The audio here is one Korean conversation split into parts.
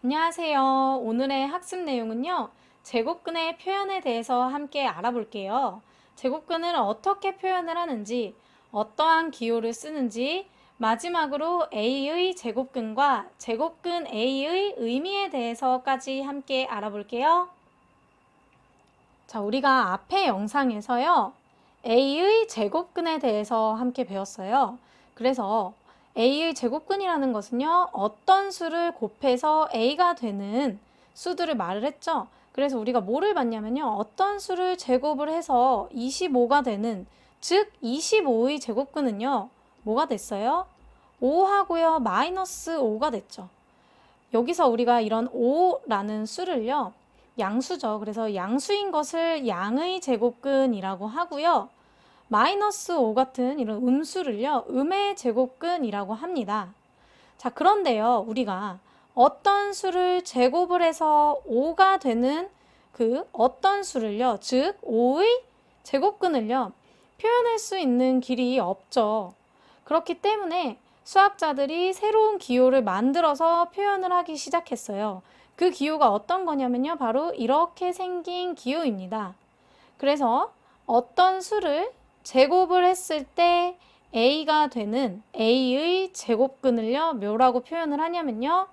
안녕하세요. 오늘의 학습 내용은요, 제곱근의 표현에 대해서 함께 알아볼게요. 제곱근을 어떻게 표현을 하는지, 어떠한 기호를 쓰는지, 마지막으로 A의 제곱근과 제곱근 A의 의미에 대해서까지 함께 알아볼게요. 자, 우리가 앞의 영상에서요, A의 제곱근에 대해서 함께 배웠어요. 그래서 A의 제곱근이라는 것은요, 어떤 수를 곱해서 A가 되는 수들을 말을 했죠. 그래서 우리가 뭐를 봤냐면요, 어떤 수를 제곱을 해서 25가 되는, 즉 25의 제곱근은요, 뭐가 됐어요? 5하고요, 마이너스 5가 됐죠. 여기서 우리가 이런 5라는 수를요, 양수죠. 그래서 양수인 것을 양의 제곱근이라고 하고요. 마이너스 5 같은 이런 음수를요, 음의 제곱근이라고 합니다. 자, 그런데요, 우리가 어떤 수를 제곱을 해서 5가 되는 그 어떤 수를요, 즉 5의 제곱근을요, 표현할 수 있는 길이 없죠. 그렇기 때문에 수학자들이 새로운 기호를 만들어서 표현을 하기 시작했어요. 그 기호가 어떤 거냐면요, 바로 이렇게 생긴 기호입니다. 그래서 어떤 수를 제곱을 했을 때 A가 되는 A의 제곱근을요, 뭐라고 표현을 하냐면요,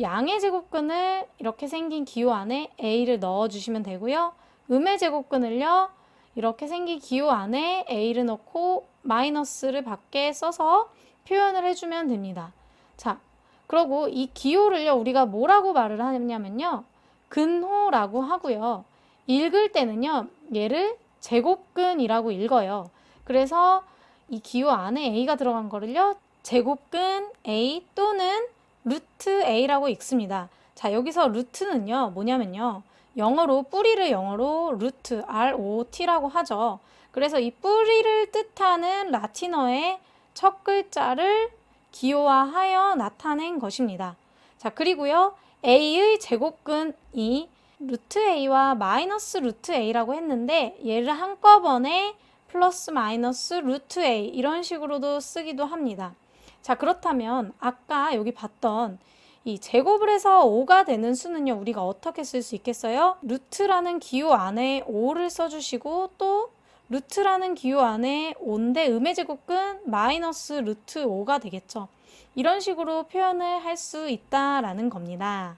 양의 제곱근을 이렇게 생긴 기호 안에 A를 넣어주시면 되고요. 음의 제곱근을요, 이렇게 생긴 기호 안에 A를 넣고 마이너스를 밖에 써서 표현을 해주면 됩니다. 자, 그리고 이 기호를요, 우리가 뭐라고 말을 하냐면요, 근호라고 하고요. 읽을 때는요, 얘를 제곱근이라고 읽어요. 그래서 이 기호 안에 A가 들어간 거를요, 제곱근 A 또는 루트 A라고 읽습니다. 자, 여기서 루트는요, 뭐냐면요, 영어로 뿌리를 영어로 루트 ROT라고 하죠. 그래서 이 뿌리를 뜻하는 라틴어의 첫 글자를 기호화하여 나타낸 것입니다. 자, 그리고요, A의 제곱근이 루트 A와 마이너스 루트 A라고 했는데, 얘를 한꺼번에 플러스 마이너스 루트 A 이런 식으로도 쓰기도 합니다. 자, 그렇다면 아까 여기 봤던 이 제곱을 해서 5가 되는 수는요, 우리가 어떻게 쓸 수 있겠어요? 루트라는 기호 안에 5를 써주시고, 또 루트라는 기호 안에 5인데 음의 제곱근 마이너스 루트 5가 되겠죠. 이런 식으로 표현을 할 수 있다라는 겁니다.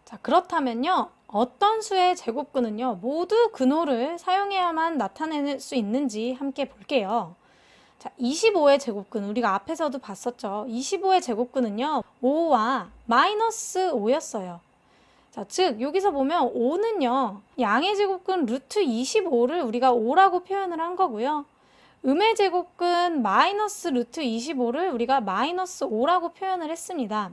자, 그렇다면요, 어떤 수의 제곱근은요, 모두 근호를 사용해야만 나타낼 수 있는지 함께 볼게요. 자, 25의 제곱근, 우리가 앞에서도 봤었죠. 25의 제곱근은요, 5와 마이너스 5였어요. 자, 즉 여기서 보면 5는요, 양의 제곱근 루트 25를 우리가 5라고 표현을 한 거고요. 음의 제곱근 마이너스 루트 25를 우리가 마이너스 5라고 표현을 했습니다.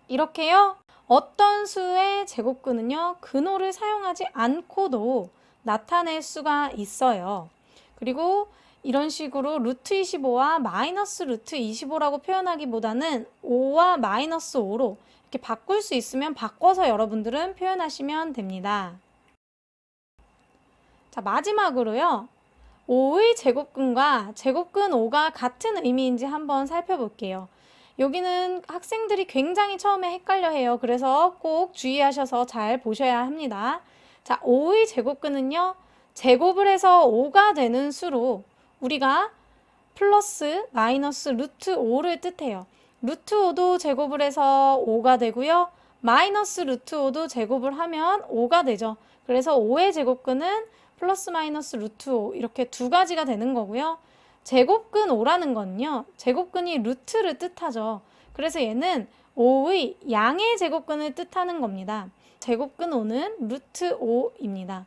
이렇게요, 어떤 수의 제곱근은요, 근호를 사용하지 않고도 나타낼 수가 있어요. 그리고 이런 식으로 루트 25와 마이너스 루트 25라고 표현하기보다는 5와 마이너스 5로 이렇게 바꿀 수 있으면 바꿔서 여러분들은 표현하시면 됩니다. 자, 마지막으로요, 5의 제곱근과 제곱근 5가 같은 의미인지 한번 살펴볼게요. 여기는 학생들이 굉장히 처음에 헷갈려 해요. 그래서 꼭 주의하셔서 잘 보셔야 합니다. 자, 5의 제곱근은요, 제곱을 해서 5가 되는 수로 우리가 플러스 마이너스 루트 5를 뜻해요. 루트 5도 제곱을 해서 5가 되고요. 마이너스 루트 5도 제곱을 하면 5가 되죠. 그래서 5의 제곱근은 플러스 마이너스 루트 5 이렇게 두 가지가 되는 거고요. 제곱근 5라는 건요, 제곱근이 루트를 뜻하죠. 그래서 얘는 5의 양의 제곱근을 뜻하는 겁니다. 제곱근 5는 루트 5입니다.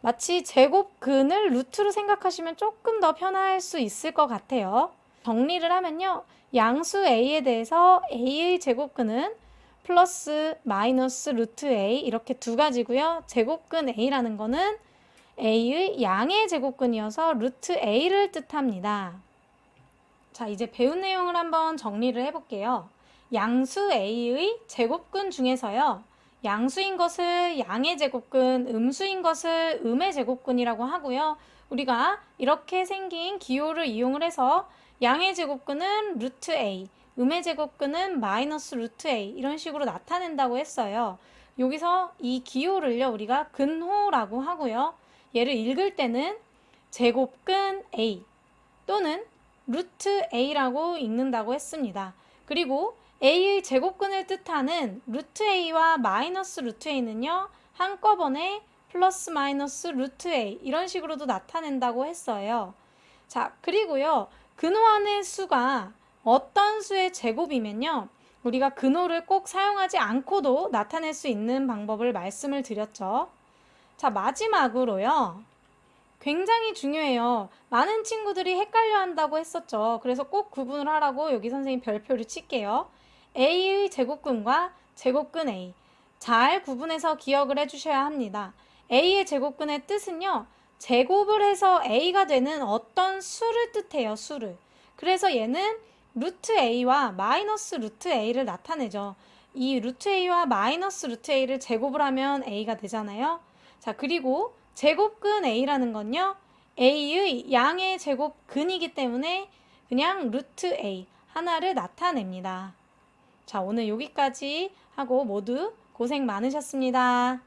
마치 제곱근을 루트로 생각하시면 조금 더 편할 수 있을 것 같아요. 정리를 하면요, 양수 A에 대해서 A의 제곱근은 플러스 마이너스 루트 A 이렇게 두 가지고요. 제곱근 A라는 거는 A의 양의 제곱근이어서 루트 A를 뜻합니다. 자, 이제 배운 내용을 한번 정리를 해볼게요. 양수 A의 제곱근 중에서요, 양수인 것을 양의 제곱근, 음수인 것을 음의 제곱근이라고 하고요. 우리가 이렇게 생긴 기호를 이용을 해서 양의 제곱근은 루트 A, 음의 제곱근은 마이너스 루트 A 이런 식으로 나타낸다고 했어요. 여기서 이 기호를요 우리가 근호라고 하고요. 얘를 읽을 때는 제곱근 A 또는 루트 A라고 읽는다고 했습니다. 그리고 A의 제곱근을 뜻하는 루트 A와 마이너스 루트 A는요 한꺼번에 플러스 마이너스 루트 A 이런 식으로도 나타낸다고 했어요. 자, 그리고요 근호하는 수가 어떤 수의 제곱이면요 우리가 근호를 꼭 사용하지 않고도 나타낼 수 있는 방법을 말씀을 드렸죠. 자, 마지막으로요 굉장히 중요해요. 많은 친구들이 헷갈려 한다고 했었죠. 그래서 꼭 구분을 하라고 여기 선생님 별표를 칠게요. A의 제곱근과 제곱근 A. 잘 구분해서 기억을 해주셔야 합니다. A의 제곱근의 뜻은요. 제곱을 해서 A가 되는 어떤 수를 뜻해요. 수를. 그래서 얘는 루트 A와 마이너스 루트 A를 나타내죠. 이 루트 A와 마이너스 루트 A를 제곱을 하면 A가 되잖아요. 자, 그리고 제곱근 A라는 건요. A의 양의 제곱근이기 때문에 그냥 루트 A 하나를 나타냅니다. 자, 오늘 여기까지 하고 모두 고생 많으셨습니다.